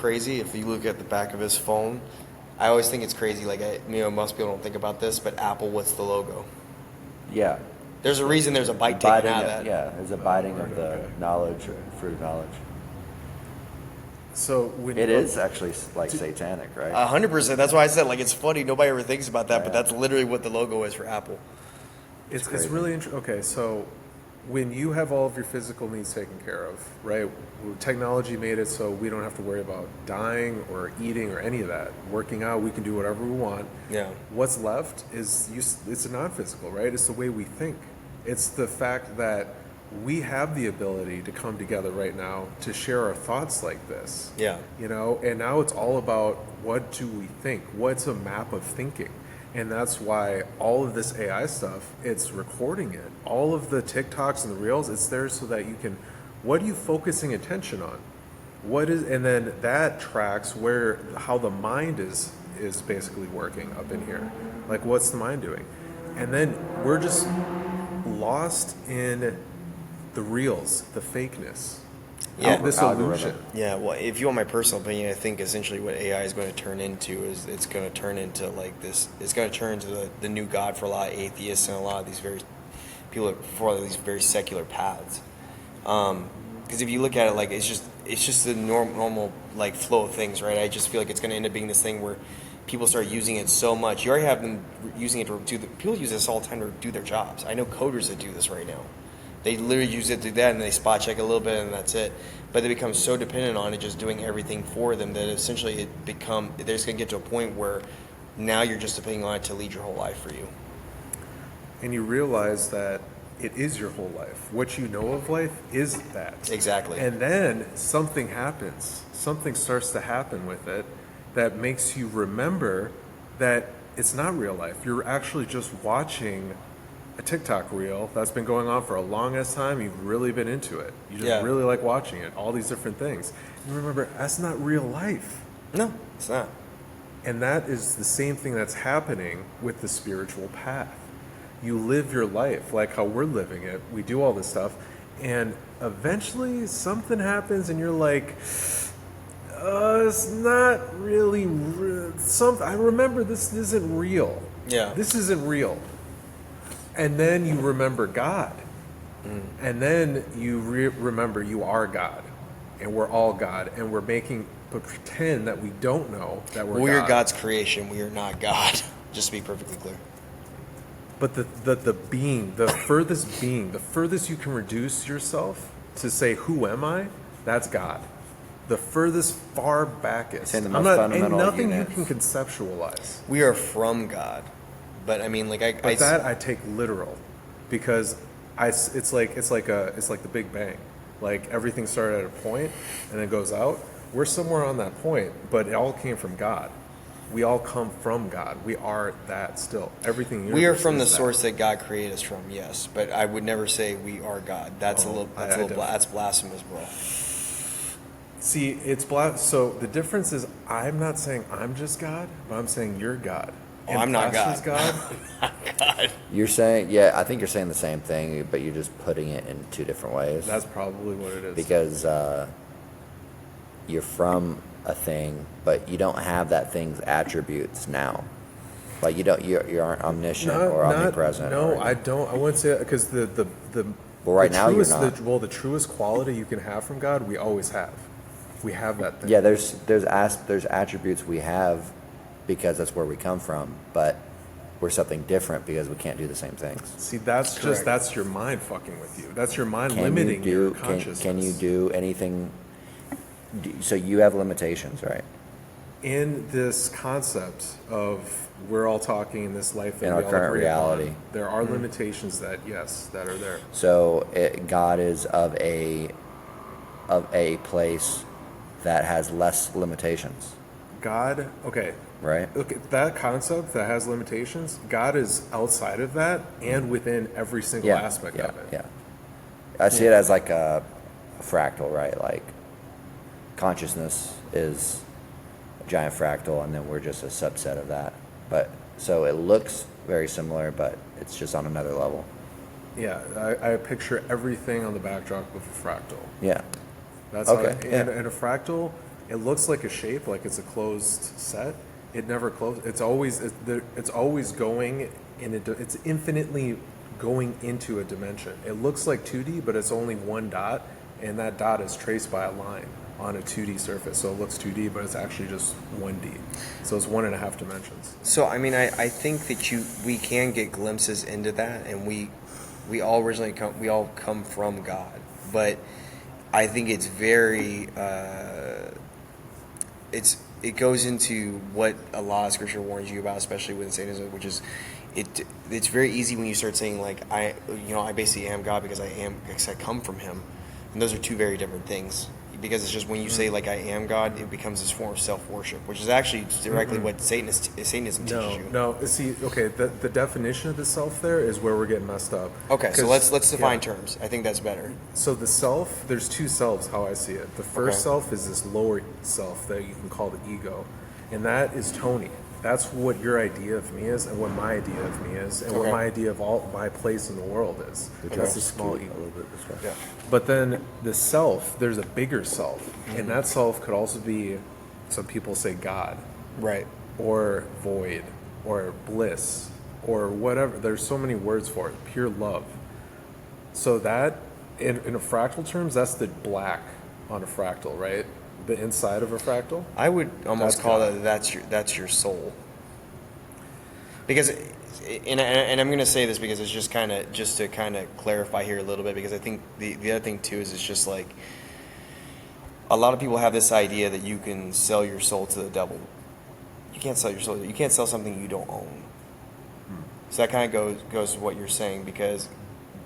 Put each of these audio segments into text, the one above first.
crazy? If you look at the back of his phone, I always think it's crazy. Like, most people don't think about this, but Apple, what's the logo? Yeah. There's a reason there's a bite taken out of that. Yeah, it's a biting of the knowledge, fruit of knowledge. So it is actually like satanic, right? 100%. That's why I said, like, it's funny. Nobody ever thinks about that, but that's literally what the logo is for Apple. It's really interesting. Okay, so when you have all of your physical needs taken care of, right? Technology made it so we don't have to worry about dying or eating or any of that. Working out, we can do whatever we want. Yeah. What's left is it's a non-physical, right? It's the way we think. It's the fact that we have the ability to come together right now to share our thoughts like this. Yeah. And now it's all about what do we think? What's a map of thinking? And that's why all of this AI stuff, it's recording it. All of the TikToks and the Reels, it's there so that you can, what are you focusing attention on? And then that tracks how the mind is basically working up in here. Like, what's the mind doing? And then we're just lost in the Reels, the fakeness. Yeah, this illusion. Yeah, well, if you want my personal opinion, I think essentially what AI is going to turn into is it's going to turn into like this. It's going to turn into the new god for a lot of atheists and a lot of these people that follow these very secular paths. Because if you look at it, like it's just the normal like flow of things, right? I just feel like it's going to end up being this thing where people start using it so much. You already have them using it to do people use this all the time to do their jobs. I know coders that do this right now. They literally use it to do that, and they spot check a little bit, and that's it. But they become so dependent on it just doing everything for them that essentially they're just going to get to a point where now you're just depending on it to lead your whole life for you. And you realize that it is your whole life. What you know of life is that. Exactly. And then something happens. Something starts to happen with it that makes you remember that it's not real life. You're actually just watching a TikTok reel that's been going on for a long ass time. You've really been into it. You just really like watching it, all these different things. And remember, that's not real life. No, it's not. And that is the same thing that's happening with the spiritual path. You live your life like how we're living it. We do all this stuff. And eventually something happens and you're like, it's not really I remember this isn't real. Yeah. This isn't real. And then you remember God. And then you remember you are God. And we're all God. And we're pretend that we don't know that we're God. We are God's creation. We are not God. Just to be perfectly clear. But the being, the furthest you can reduce yourself to say, who am I? That's God. The furthest, far backest. And nothing you can conceptualize. We are from God. But I mean, like I take literal, because it's like the Big Bang. Like everything started at a point and then goes out. We're somewhere on that point, but it all came from God. We all come from God. We are that still. Everything. We are from the source that God created us from. Yes, but I would never say we are God. That's that's blasphemous, bro. See, so the difference is I'm not saying I'm just God, but I'm saying you're God. Oh, I'm not God. God. You're saying, I think you're saying the same thing, but you're just putting it in two different ways. That's probably what it is. Because you're from a thing, but you don't have that thing's attributes now. Like you aren't omniscient or omnipresent. No, I don't. I wouldn't say that, because the truest quality you can have from God, we always have. We have that thing. Yeah, there's attributes we have because that's where we come from, but we're something different because we can't do the same things. See, that's your mind fucking with you. That's your mind limiting your consciousness. Can you do anything? So you have limitations, right? In this concept of we're all talking in this life that in our current reality, there are limitations that are there. So God is of a place that has less limitations. God, okay. Right. Look at that concept that has limitations. God is outside of that and within every single aspect of it. Yeah. I see it as like a fractal, right? Like consciousness is a giant fractal, and then we're just a subset of that. But so it looks very similar, but it's just on another level. Yeah, I picture everything on the backdrop of a fractal. Yeah. That's okay. And a fractal, it looks like a shape, like it's a closed set. It never closes. It's always going in it's infinitely going into a dimension. It looks like 2D, but it's only one dot, and that dot is traced by a line on a 2D surface. So it looks 2D, but it's actually just 1D. So it's 1.5 dimensions. So I mean, I think that we can get glimpses into that, and we all come from God, but I think it's very it goes into what a lot of scripture warns you about, especially with Satanism, which is it's very easy when you start saying like I basically am God because I come from Him, and those are two very different things. Because it's just when you say like I am God, it becomes this form of self-worship, which is actually directly what Satanism teaches you. No. See, okay, the definition of the self there is where we're getting messed up. Okay, so let's define terms. I think that's better. So the self, there's two selves, how I see it. The first self is this lower self that you can call the ego, and that is Tony. That's what your idea of me is, and what my idea of me is, and what my idea of all my place in the world is. That's the small ego. A little bit this way. Yeah. But then the self, there's a bigger self, and that self could also be, some people say God, Right. or void, or bliss, or whatever. There's so many words for it. Pure love. So that, in a fractal terms, that's the black on a fractal, right? The inside of a fractal. I would almost That's call God. that's your soul. Because, and I'm going to say this because it's just to kind of clarify here a little bit, because I think the other thing too is it's just like a lot of people have this idea that you can sell your soul to the devil. You can't sell your soul. You can't sell something you don't own. So that kind of goes to what you're saying, because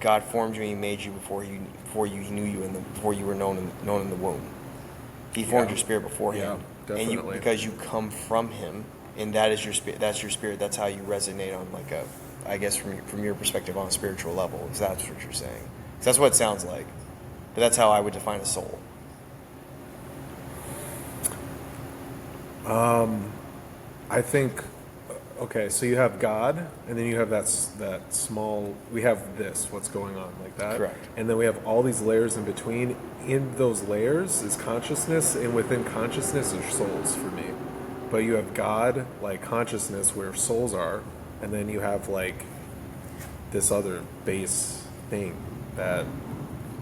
God formed you and He made you before He knew you before you were known in the womb. He formed your spirit beforehand, definitely. and because you come from Him, and that is your spirit. That's your spirit. That's how you resonate on like a, I guess from your perspective on a spiritual level. Is that's what you're saying? 'Cause that's what it sounds like, but that's how I would define a soul. I think, okay, so you have God, and then you have that small, we have this, what's going on, like that. Correct. And then we have all these layers in between. In those layers is consciousness, and within consciousness are souls for me. But you have God, like consciousness, where souls are, and then you have like this other base thing that,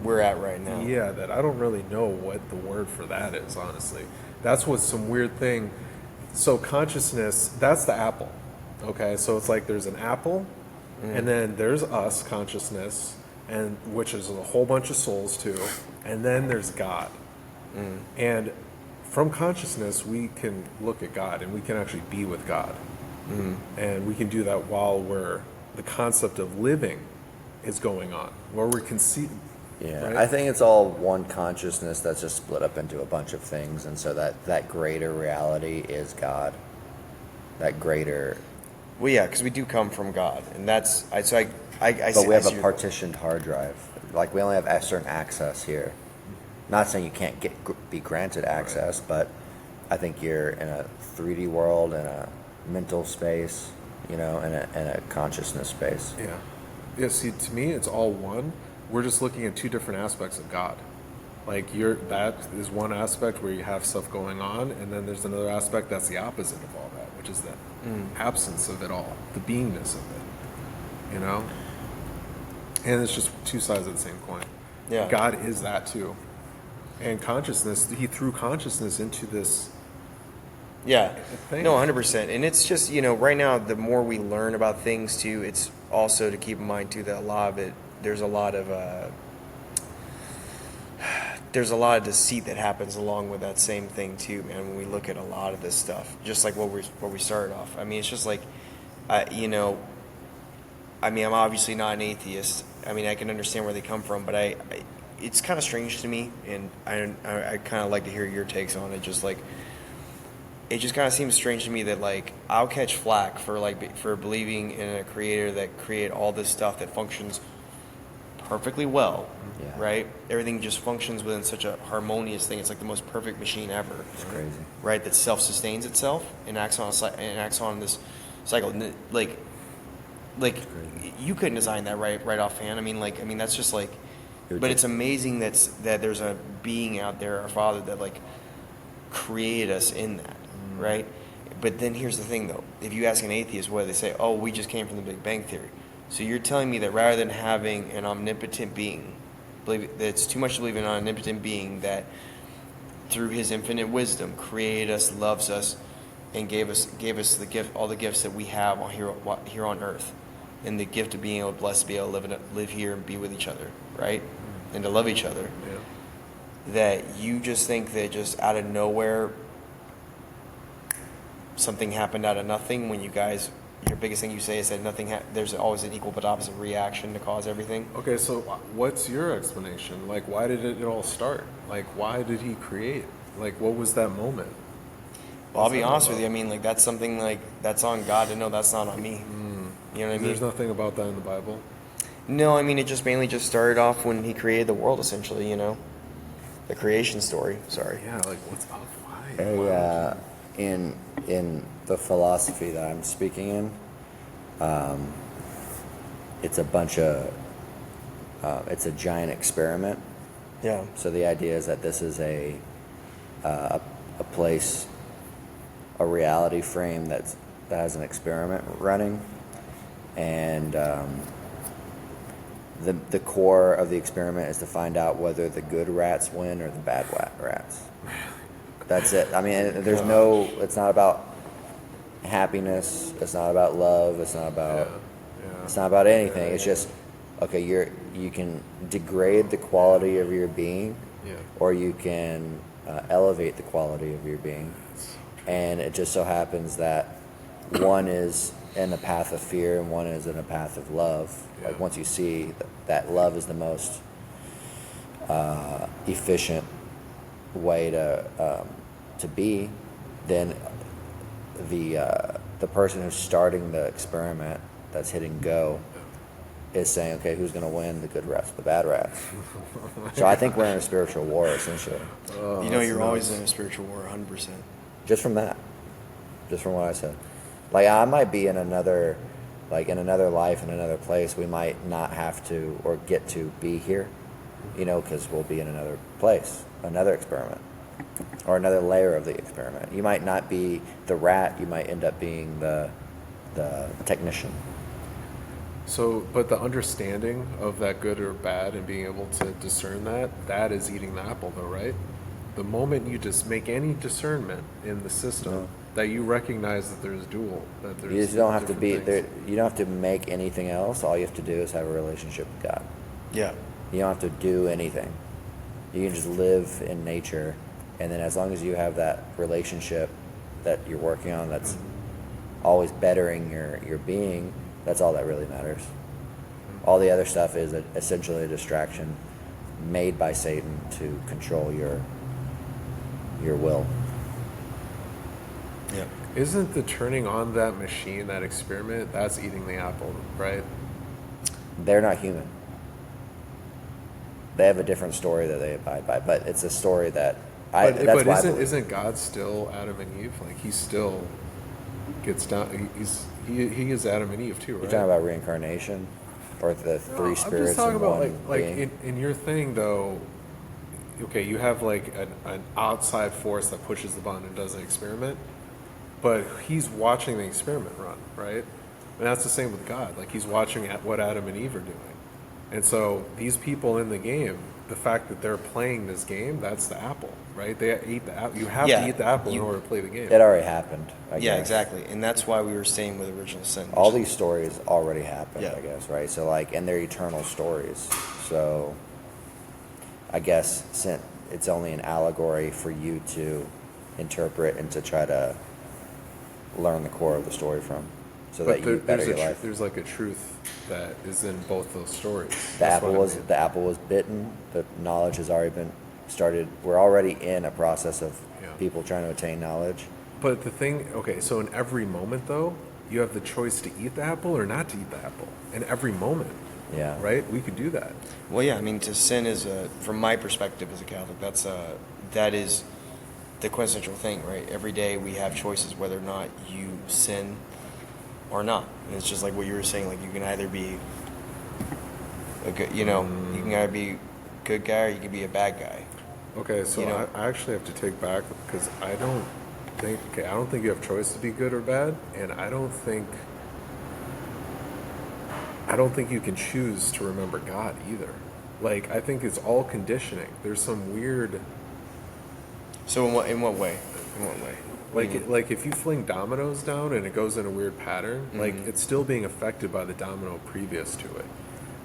We're at right now. yeah, that I don't really know what the word for that is, honestly. That's what's some weird thing. So consciousness, that's the apple. Okay, so it's like there's an apple, and then there's us, consciousness, and which is a whole bunch of souls too, and then there's God. And from consciousness, we can look at God, and we can actually be with God. And we can do that while the concept of living is going on, where we're conceiving. Yeah, Right? I think it's all one consciousness that's just split up into a bunch of things, and so that greater reality is God. That greater, Well, yeah, because we do come from God, and that's I. So I but see, we have I a see your- partitioned hard drive. Like we only have a certain access here. Not saying you can't be granted access, but I think you're in a 3D world, in a mental space, in a consciousness space. Yeah. Yeah, see, to me, it's all one. We're just looking at two different aspects of God. Like, that is one aspect where you have stuff going on, and then there's another aspect that's the opposite of all that, which is the absence of it all, the beingness of it, And it's just two sides of the same coin. Yeah. God is that too. And consciousness, He threw consciousness into this. Yeah, thing. no, 100%. And it's just, right now, the more we learn about things, too, it's also to keep in mind, too, that a lot of it, there's a lot of deceit that happens along with that same thing, too, man, when we look at a lot of this stuff, just like where we started off. I mean, it's just like, I'm obviously not an atheist. I mean, I can understand where they come from, but it's kind of strange to me, and I kind of like to hear your takes on it, just like, it just kind of seems strange to me that like I'll catch flack for believing in a creator that created all this stuff that functions perfectly well, Yeah. right? Everything just functions within such a harmonious thing. It's like the most perfect machine ever, It's crazy. right? That self-sustains itself and acts on this cycle. And like you couldn't design that right offhand. I mean that's just like, It would but take- it's amazing that there's a being out there, our Father, that like created us in that, right? But then here's the thing, though. If you ask an atheist, what do they say? Oh, we just came from the Big Bang Theory. So you're telling me that rather than having an omnipotent being, believe that it's too much to believe in an omnipotent being that through his infinite wisdom created us, loves us, and gave us the gift, all the gifts that we have on here on earth, and the gift of being able, blessed to be able to live here and be with each other, right? And to love each other. Yeah. That you just think that just out of nowhere something happened out of nothing when you guys, your biggest thing you say is that there's always an equal but opposite reaction to cause everything. Okay, so what's your explanation? Like, why did it all start? Like, why did he create? Like, what was that moment? Well, I'll be honest with you. I mean, like, that's something like that's on God to know. That's not on me. You know what I mean? There's nothing about that in the Bible. No, I mean, it just mainly just started off when he created the world, essentially. You know, the creation story. Sorry. Yeah, like what's up? Why? In the philosophy that I'm speaking in, it's a bunch of it's a giant experiment. Yeah. So the idea is that this is a place, a reality frame that has an experiment running, and the core of the experiment is to find out whether the good rats win or the bad rats. That's it. I mean, there's no. It's not about happiness. It's not about love. It's not about. Yeah. It's not about anything. It's just okay. You can degrade the quality of your being, Yeah. or you can elevate the quality of your being. And it just so happens that one is in a path of fear and one is in a path of love. Yeah. Like once you see that love is the most efficient way to be, then the person who's starting the experiment that's hitting go is saying, okay, who's going to win, the good rats, the bad rats? So I think we're in a spiritual war, essentially. You know, you're always in a spiritual war, 100%. Just from that. Just from what I said. Like, I might be in another life, in another place. We might not have to or get to be here, because we'll be in another place, another experiment, or another layer of the experiment. You might not be the rat. You might end up being the technician. So, but the understanding of that good or bad and being able to discern that is eating the apple, though, right? The moment you just make any discernment in the system, that you recognize that there's dual, that there's You just don't have to be different there. things. You don't have to make anything else. All you have to do is have a relationship with God. Yeah. You don't have to do anything. You can just live in nature, and then as long as you have that relationship that you're working on, that's always bettering your being. That's all that really matters. All the other stuff is essentially a distraction made by Satan to control your will. Yeah. Isn't the turning on that machine, that experiment, that's eating the apple, right? They're not human. They have a different story that they abide by, but it's a story that But that's why I believe. isn't God still Adam and Eve? Like he still gets down. He is Adam and Eve too, right? You're talking about reincarnation, or the three spirits I'm just talking in about one like being? in your thing though. Okay, you have like an outside force that pushes the button and does an experiment, but he's watching the experiment run, right? And that's the same with God. Like he's watching at what Adam and Eve are doing. And so these people in the game, the fact that they're playing this game, that's the apple, right? They eat the apple. You have to eat the apple in order to play the game. It already happened. I Yeah, guess. exactly. And that's why we were staying with original sin. All these stories already happened, Yeah. I guess, right? So and they're eternal stories. So I guess since it's only an allegory for you to interpret and to try to learn the core of the story from, so that you better your life. There's like a truth that is in both those stories. The That's apple what I mean. the apple was bitten. The knowledge has already been started. We're already in a process of Yeah. people trying to attain knowledge. But the thing, okay, so in every moment though, you have the choice to eat the apple or not to eat the apple. In every moment, Yeah. right? We could do that. Well, yeah, I mean, to sin is from my perspective as a Catholic, that is the quintessential thing, right? Every day we have choices whether or not you sin or not. And it's just like what you were saying, like you can either be a good, you can either be a good guy or you can be a bad guy. Okay, so You know? I actually have to take back because I don't think you have choice to be good or bad, and I don't think you can choose to remember God either. Like, I think it's all conditioning. There's some weird, So in what way? In what way? What do you mean? like if you fling dominoes down and it goes in a weird pattern, like Mm-hmm. it's still being affected by the domino previous to it.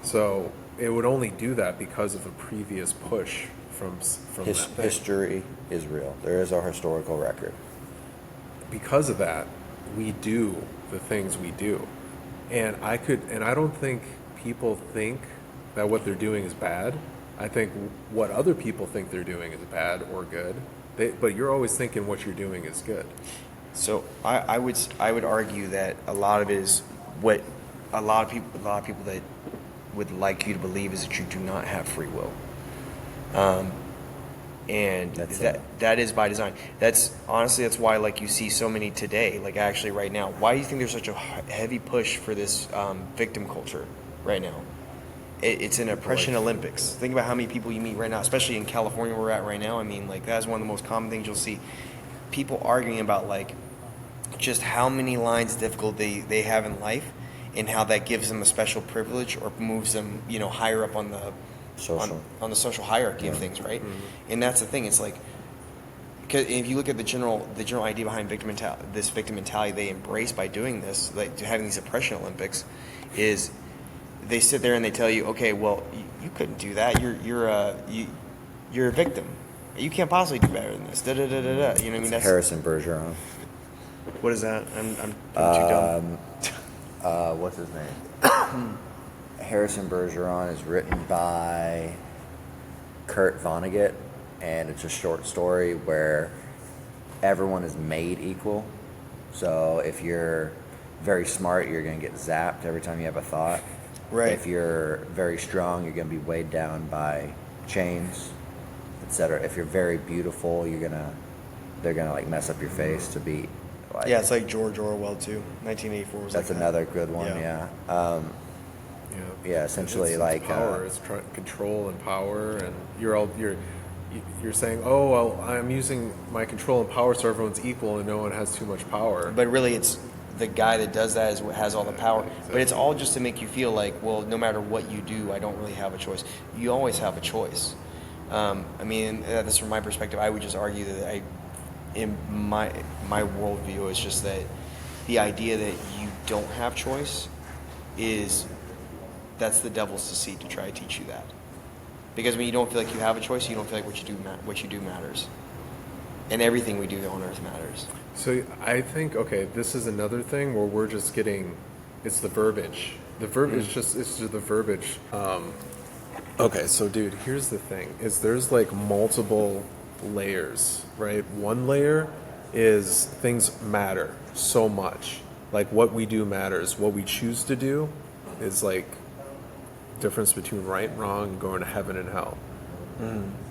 So it would only do that because of a previous push from that thing. History is real. There is our historical record. Because of that, we do the things we do. And I don't think people think that what they're doing is bad. I think what other people think they're doing is bad or good. But you're always thinking what you're doing is good. So I would argue that a lot of it is what a lot of people that would like you to believe is that you do not have free will. And that is by design. That's why like you see so many today, like actually right now. Why do you think there's such a heavy push for this victim culture right now? It's an oppression Olympics. Think about how many people you meet right now, especially in California where we're at right now. I mean, like that's one of the most common things you'll see. People arguing about like just how many lines of difficulty they have in life and how that gives them a special privilege or moves them, higher up on the Social. on the social hierarchy of things, right? Mm-hmm. And that's the thing. It's like, because if you look at the general idea behind this victim mentality they embrace by doing this, like having these oppression Olympics, is they sit there and they tell you, okay, well, you couldn't do that. You're a victim. You can't possibly do better than this. Da da da da da. You know what I mean? That's Harrison Bergeron. what is that? I'm too dumb. What's his name? Harrison Bergeron is written by Kurt Vonnegut, and it's a short story where everyone is made equal. So if you're very smart, you're going to get zapped every time you have a thought. Right. If you're very strong, you're going to be weighed down by chains, etc. If you're very beautiful, they're gonna like mess up your face to be. Like, Yeah, it's like George Orwell too. 1984 was that's like another good one. Yeah. Yeah. Yeah. Yeah, essentially It's like power. It's control and power, and you're saying, oh well, I'm using my control and power so everyone's equal and no one has too much power. But really, it's the guy that does that is what has all the power. But it's all just to make you feel like, well, no matter what you do, I don't really have a choice. You always have a choice. I mean, that's from my perspective. I would just argue that in my worldview, it's just that the idea that you don't have choice that's the devil's deceit to try to teach you that. Because when you don't feel like you have a choice, you don't feel like what you do matters, and everything we do on earth matters. So I think, okay, this is another thing where we're just getting, it's the verbiage. The verbiage it's just the verbiage. Okay, so dude, here's the thing, is there's like multiple layers, right? One layer is things matter so much. Like what we do matters. What we choose to do is like difference between right and wrong and going to heaven and hell.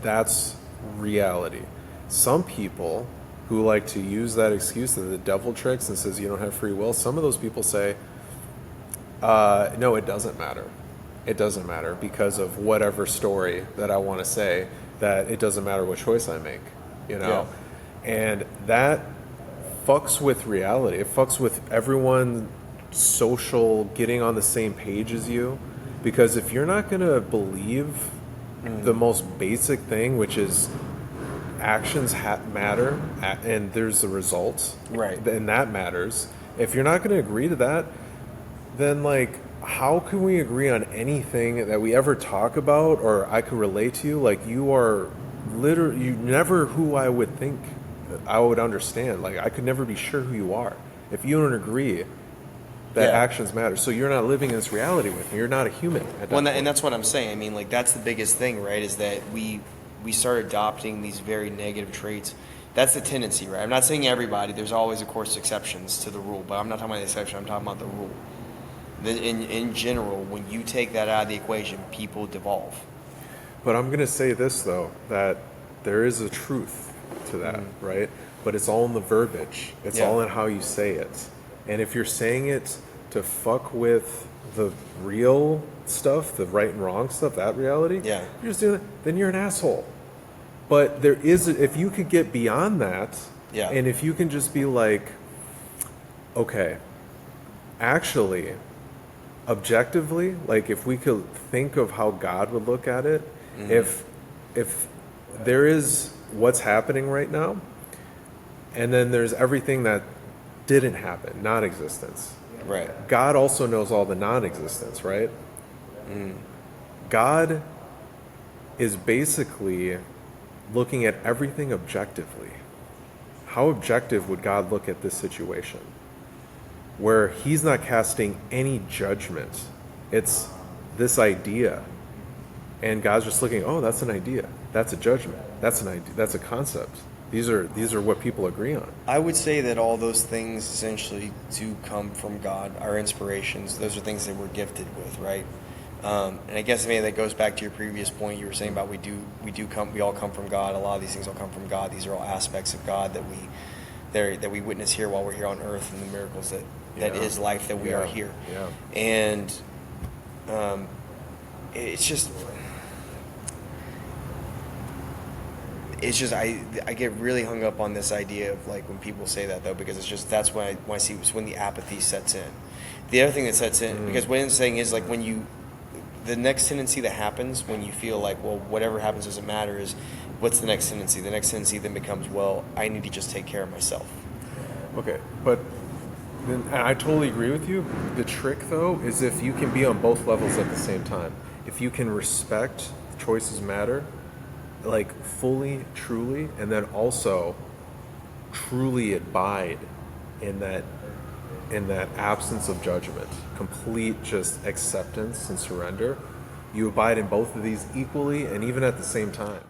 That's reality. Some people who like to use that excuse that the devil tricks and says you don't have free will, some of those people say, no, it doesn't matter. It doesn't matter because of whatever story that I want to say, that it doesn't matter what choice I make, Yeah. And that fucks with reality. It fucks with everyone social getting on the same page as you, because if you're not going to believe the most basic thing, which is actions matter and there's the results, Right. and that matters. If you're not going to agree to that, then like how can we agree on anything that we ever talk about or I could relate to you? Like you are literally, you never who I would think I would understand. Like I could never be sure who you are if you don't agree that Yeah. actions matter. So you're not living in this reality with me. You're not a human at that Well, point. and that's what I'm saying. I mean, like that's the biggest thing, right? Is that we start adopting these very negative traits. That's the tendency, right? I'm not saying everybody. There's always, of course, exceptions to the rule, but I'm not talking about the exception. I'm talking about the rule. In general, when you take that out of the equation, people devolve. But I'm going to say this, though, that there is a truth to that, right? But it's all in the verbiage. It's Yeah. all in how you say it. And if you're saying it to fuck with the real stuff, the right and wrong stuff, that reality, Yeah. you're just doing it, then you're an asshole. But there is, if you could get beyond that, Yeah. and if you can just be like, okay, actually, objectively, like if we could think of how God would look at it, if there is what's happening right now, and then there's everything that didn't happen, non-existence. Right. God also knows all the non-existence, right? God is basically looking at everything objectively. How objective would God look at this situation? Where he's not casting any judgment. It's this idea. And God's just looking, oh, that's an idea. That's a judgment. That's an idea. That's a concept. These are what people agree on. I would say that all those things essentially do come from God. Our inspirations, those are things that we're gifted with, right? And I guess maybe that goes back to your previous point. You were saying about we all come from God. A lot of these things all come from God. These are all aspects of God that we witness here while we're here on earth, and the miracles that is life that we are here. Yeah. And it's just I get really hung up on this idea of like when people say that, though, because it's just that's when I see it's when the apathy sets in. The other thing that sets in, because what I'm saying is like the next tendency that happens when you feel like, well, whatever happens doesn't matter, is what's the next tendency? The next tendency then becomes, well, I need to just take care of myself. Okay, but then I totally agree with you. The trick, though, is if you can be on both levels at the same time. If you can respect choices matter, like fully, truly, and then also truly abide in that absence of judgment, complete just acceptance and surrender. You abide in both of these equally and even at the same time.